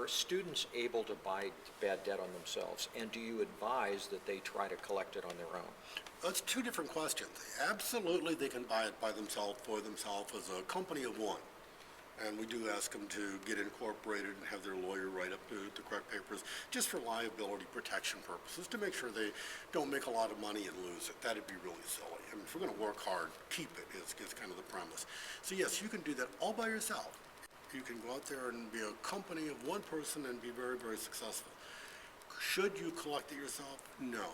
Are students able to buy bad debt on themselves, and do you advise that they try to collect it on their own? That's two different questions. Absolutely, they can buy it by themselves, for themselves, as a company of one. And we do ask them to get incorporated and have their lawyer write up the correct papers, just for liability protection purposes, to make sure they don't make a lot of money and lose it. That'd be really silly. I mean, if we're going to work hard, keep it is kind of the premise. So yes, you can do that all by yourself. You can go out there and be a company of one person and be very, very successful. Should you collect it yourself? No.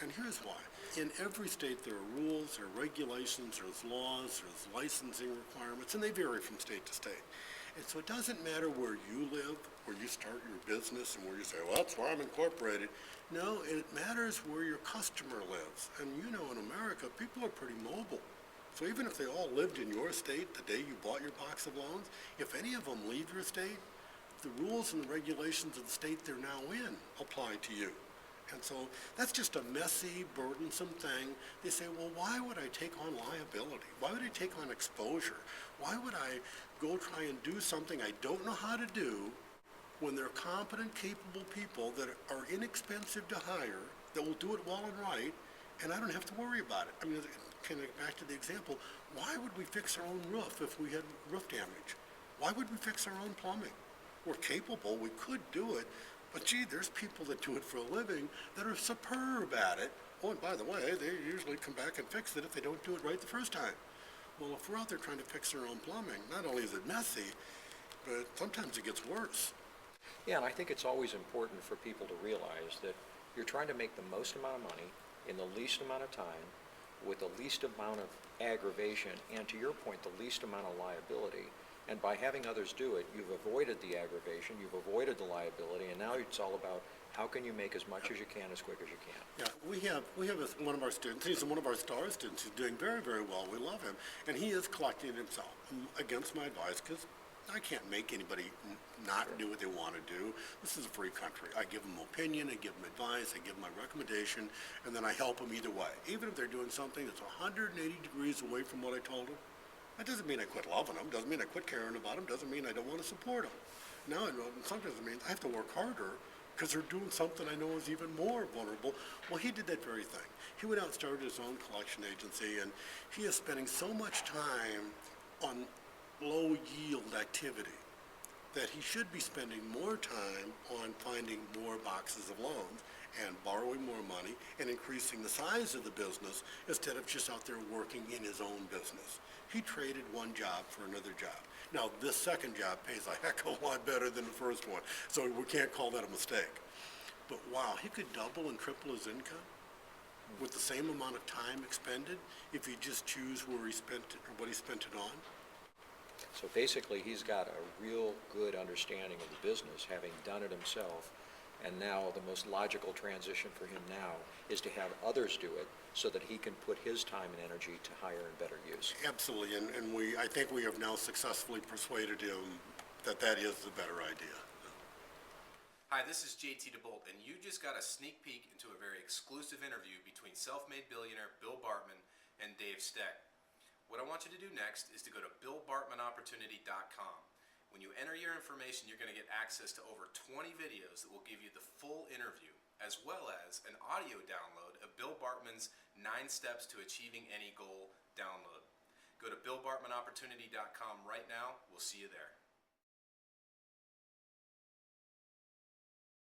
And here's why. In every state there are rules, there are regulations, there's laws, there's licensing requirements, and they vary from state to state. And so it doesn't matter where you live, where you start your business, and where you say, well, that's where I'm incorporated. No, it matters where your customer lives. And you know, in America, people are pretty mobile. So even if they all lived in your state the day you bought your box of loans, if any of them leave your state, the rules and the regulations of the state they're now in apply to you. And so that's just a messy, burdensome thing. They say, well, why would I take on liability? Why would I take on exposure? Why would I go try and do something I don't know how to do when there are competent, capable people that are inexpensive to hire, that will do it well and right, and I don't have to worry about it? I mean, kind of back to the example, why would we fix our own roof if we had roof damage? Why would we fix our own plumbing? We're capable, we could do it, but gee, there's people that do it for a living that are superb at it. Oh, and by the way, they usually come back and fix it if they don't do it right the first time. Well, if we're out there trying to fix our own plumbing, not only is it messy, but sometimes it gets worse. Yeah, and I think it's always important for people to realize that you're trying to make the most amount of money in the least amount of time with the least amount of aggravation and, to your point, the least amount of liability. And by having others do it, you've avoided the aggravation, you've avoided the liability, and now it's all about how can you make as much as you can as quick as you can. Yeah, we have one of our students, he's one of our star students, who's doing very, very well. We love him. And he is collecting himself against my advice, because I can't make anybody not do what they want to do. This is a free country. I give them opinion, I give them advice, I give them my recommendation, and then I help them either way. Even if they're doing something that's 180 degrees away from what I told them, that doesn't mean I quit loving them, doesn't mean I quit caring about them, doesn't mean I don't want to support them. Now, sometimes it means I have to work harder because they're doing something I know is even more vulnerable. Well, he did that very thing. He went out and started his own collection agency, and he is spending so much time on low yield activity that he should be spending more time on finding more boxes of loans and borrowing more money and increasing the size of the business instead of just out there working in his own business. He traded one job for another job. Now, this second job pays a heck of a lot better than the first one, so we can't call that a mistake. But wow, he could double and triple his income with the same amount of time expended if he just choose where he spent it or what he spent it on. So basically, he's got a real good understanding of the business, having done it himself. And now the most logical transition for him now is to have others do it so that he can put his time and energy to higher and better use. Absolutely, and I think we have now successfully persuaded him that that is the better idea. Hi, this is JT DeBolt, and you just got a sneak peek into a very exclusive interview between self-made billionaire Bill Bartmann and Dave Steck. What I want you to do next is to go to billbartmannopportunity.com. When you enter your information, you're going to get access to over 20 videos that will give you the full interview, as well as an audio download of Bill Bartmann's 9 Steps to Achieving Any Goal download. Go to billbartmannopportunity.com right now. We'll see you there.